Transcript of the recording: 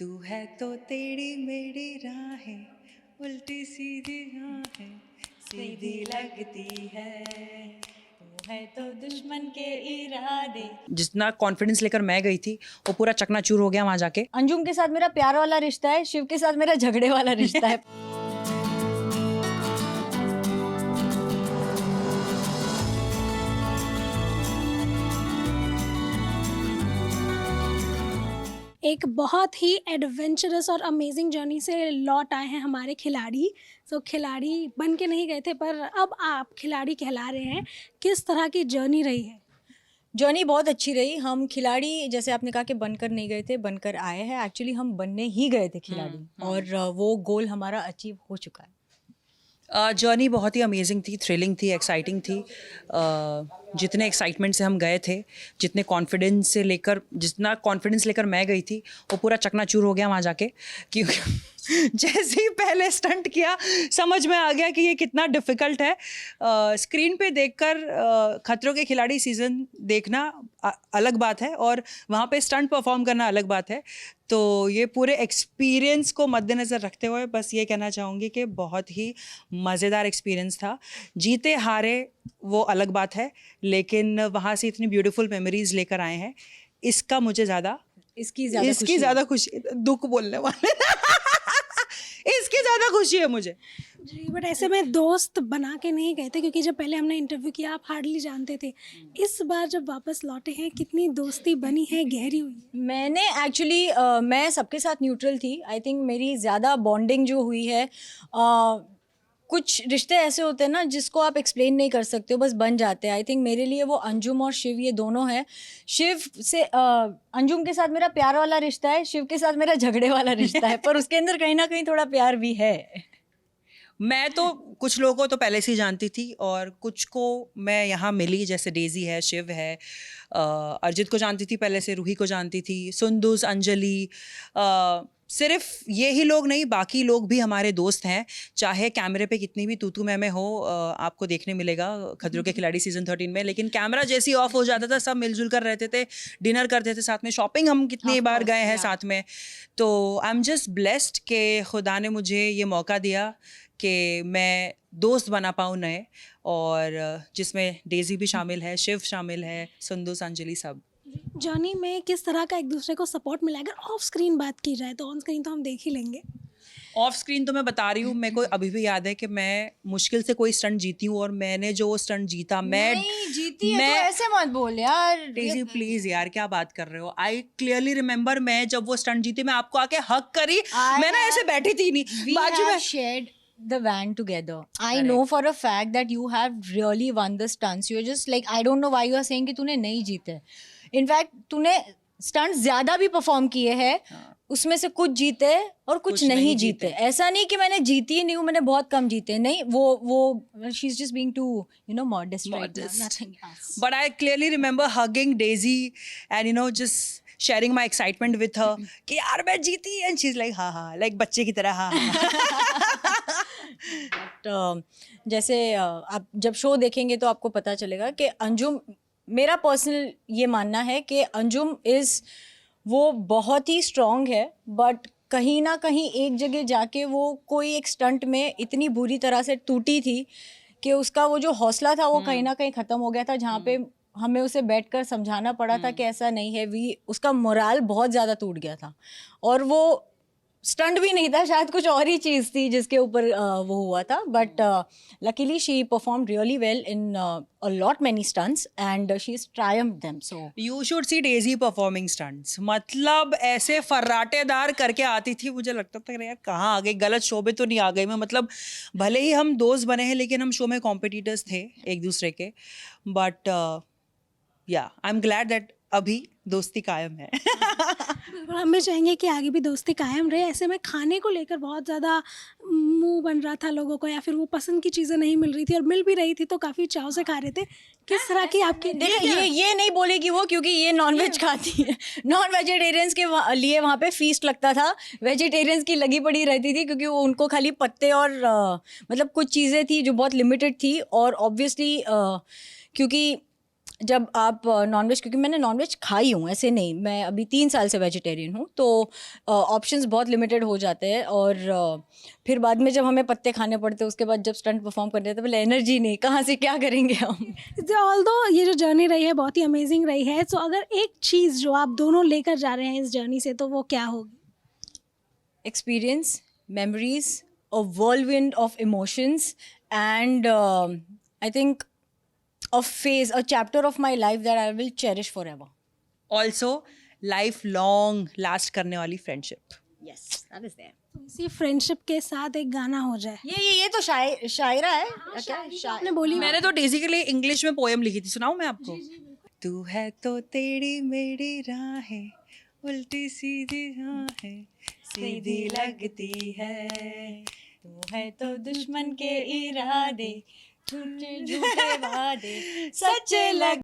तू है तो तेरी मेरी राहें उल्टी सीधी राहें सीधी लगती है, तू है तो दुश्मन के इरादे। जितना कॉन्फिडेंस लेकर मैं गई थी वो पूरा चकनाचूर हो गया वहां जाके। अंजुम के साथ मेरा प्यार वाला रिश्ता है, शिव के साथ मेरा झगड़े वाला रिश्ता है। एक बहुत ही एडवेंचरस और अमेजिंग जर्नी से लौट आए हैं हमारे खिलाड़ी। तो खिलाड़ी बन के नहीं गए थे पर अब आप खिलाड़ी कहला रहे हैं। किस तरह की जर्नी रही है? जर्नी बहुत अच्छी रही। हम खिलाड़ी, जैसे आपने कहा कि बनकर नहीं गए थे, बनकर आए हैं। एक्चुअली हम बनने ही गए थे खिलाड़ी, और वो गोल हमारा अचीव हो चुका है। जर्नी बहुत ही अमेजिंग थी, थ्रिलिंग थी, एक्साइटिंग थी। जितने एक्साइटमेंट से हम गए थे, जितना कॉन्फिडेंस लेकर मैं गई थी वो पूरा चकनाचूर हो गया वहाँ जाके। क्योंकि जैसे ही पहले स्टंट किया समझ में आ गया कि ये कितना डिफ़िकल्ट है। स्क्रीन पे देखकर खतरों के खिलाड़ी सीज़न देखना अलग बात है और वहाँ पे स्टंट परफॉर्म करना अलग बात है। तो ये पूरे एक्सपीरियंस को मद्देनज़र रखते हुए बस ये कहना चाहूँगी कि बहुत ही मज़ेदार एक्सपीरियंस था। जीते हारे वो अलग बात है, लेकिन वहाँ से इतनी ब्यूटीफुल मेमोरीज लेकर आए हैं। इसका मुझे इसकी ज़्यादा खुशी, दुख बोलने वाले इसकी ज़्यादा खुशी है मुझे जी, बट ऐसे में दोस्त बना के नहीं गए थे, क्योंकि जब पहले हमने इंटरव्यू किया आप हार्डली जानते थे। इस बार जब वापस लौटे हैं कितनी दोस्ती बनी है, गहरी हुई है? मैंने एक्चुअली मैं सबके साथ न्यूट्रल थी। आई थिंक मेरी ज़्यादा बॉन्डिंग जो हुई है, कुछ रिश्ते ऐसे होते हैं ना जिसको आप एक्सप्लेन नहीं कर सकते हो, बस बन जाते हैं। आई थिंक मेरे लिए वो अंजुम और शिव, ये दोनों हैं। शिव से अंजुम के साथ मेरा प्यार वाला रिश्ता है, शिव के साथ मेरा झगड़े वाला रिश्ता है, पर उसके अंदर कहीं ना कहीं थोड़ा प्यार भी है। मैं तो कुछ लोगों को तो पहले से ही जानती थी और कुछ को मैं यहाँ मिली, जैसे डेजी है, शिव है, अरिजीत को जानती थी पहले से, रूही को जानती थी, सुंदुस, अंजलि। सिर्फ ये ही लोग नहीं, बाकी लोग भी हमारे दोस्त हैं। चाहे कैमरे पे कितनी भी तू मैं हो, आपको देखने मिलेगा खतरों के खिलाड़ी सीजन 13 में, लेकिन कैमरा जैसे ही ऑफ हो जाता था सब मिलजुल कर रहते थे, डिनर करते थे साथ में, शॉपिंग हम कितनी बार गए हैं साथ में। तो आई एम जस्ट ब्लेस्ड कि खुदा ने मुझे ये मौका दिया कि मैं दोस्त बना पाऊँ नए, और जिसमें डेजी भी शामिल है, शिव शामिल है, सुंदुस, अंजलि, सब। जर्नी में किस तरह का एक दूसरे को सपोर्ट मिला? अगर ऑफ स्क्रीन बात की जाए तो ऑन स्क्रीन तो हम देख ही लेंगे। ऑफ स्क्रीन तो मैं बता रही हूँ, मेरे को अभी भी याद है कि मैं मुश्किल से कोई स्टंट जीती हूँ, और मैंने जो वो स्टंट जीता, मैं नहीं जीती है तो ऐसे मत बोल यार। डेजी प्लीज यार, क्या बात कर रहे हो? आई क्लियरली रिमेम्बर, मैं जब वो स्टंट जीती मैं आपको आके हक करी, मैं ना ऐसे बैठी थी नहीं, बाजू में shared the van together. I know for a fact that you have really won the stunts. You're just like, I don't know why you are saying कि तूने नहीं जीते। In fact, तूने स्टंट्स ज्यादा भी परफॉर्म किए हैं, उसमें से कुछ जीते और कुछ नहीं जीते। ऐसा नहीं कि मैंने जीती ही नहीं हूँ, मैंने बहुत कम जीते, नहीं। वो she is just being too, modest right now, nothing else. But I clearly remember hugging Daisy and just sharing my excitement with her कि यार मैं जीती, and she's like हाँ like बच्चे की तरह हाँ। But, जैसे आप जब शो देखेंगे तो आपको पता चलेगा कि अंजुम, मेरा पर्सनल ये मानना है कि अंजुम वो बहुत ही स्ट्रॉन्ग है, बट कहीं ना कहीं एक जगह जाके वो कोई एक स्टंट में इतनी बुरी तरह से टूटी थी कि उसका वो जो हौसला था वो कहीं ना कहीं ख़त्म हो गया था, जहाँ पे हमें उसे बैठकर समझाना पड़ा था कि ऐसा नहीं है। उसका मोराल बहुत ज़्यादा टूट गया था, और वो स्टंट भी नहीं था, शायद कुछ और ही चीज़ थी जिसके ऊपर वो हुआ था। But luckily she perform really well in a lot many stunts and she is triumphed them. So you should see Daisy performing stunts. मतलब ऐसे फर्राटेदार करके आती थी, मुझे लगता था यार कहाँ आ गई, गलत शो में तो नहीं आ गई मैं। मतलब भले ही हम दोस्त बने हैं, लेकिन हम शो में कॉम्पिटिटर्स थे एक दूसरे के। बट या आई एम ग्लैड दैट अभी दोस्ती कायम है। हम भी चाहेंगे कि आगे भी दोस्ती कायम रहे। ऐसे में खाने को लेकर बहुत ज़्यादा मुंह बन रहा था लोगों को, या फिर वो पसंद की चीज़ें नहीं मिल रही थी, और मिल भी रही थी तो काफ़ी चाव से खा रहे थे। किस तरह की आपकी? ये नहीं बोलेगी वो, क्योंकि ये नॉनवेज खाती है। नॉन वेजिटेरियंस के लिए वहाँ पे फीस्ट लगता था, वेजिटेरियंस की लगी पड़ी रहती थी, क्योंकि वो उनको खाली पत्ते और मतलब कुछ चीज़ें थी जो बहुत लिमिटेड थी। और ऑब्वियसली क्योंकि जब आप नॉनवेज, क्योंकि मैंने नॉनवेज खाई हूँ, ऐसे नहीं, मैं अभी 3 साल से वेजिटेरियन हूँ, तो ऑप्शंस बहुत लिमिटेड हो जाते हैं। और फिर बाद में जब हमें पत्ते खाने पड़ते हैं, उसके बाद जब स्टंट परफॉर्म करते हैं तो पहले एनर्जी नहीं, कहाँ से क्या करेंगे हम। ऑल्दो ये जो जर्नी रही है बहुत ही अमेजिंग रही है, तो अगर एक चीज़ जो आप दोनों लेकर जा रहे हैं इस जर्नी से, तो वो क्या होगी? Experience, memories, a whirlwind of emotions, and I think a phase, a chapter of my life that I will cherish forever. Also life long last करने वाली friendship. Yes, that is there. इसी friendship के साथ एक गाना हो जाए। ये तो शायरा है। क्या आपने बोली मैंने तो डेजी के लिए इंग्लिश में पोएम लिखी थी, सुनाऊं मैं आपको? तू है तो तेरी मेरी राहें उल्टी सीधी राहें सीधी लगती है, तू है तो दुश्मन के इरादे, झूठे झूठे वादे सच्चे लग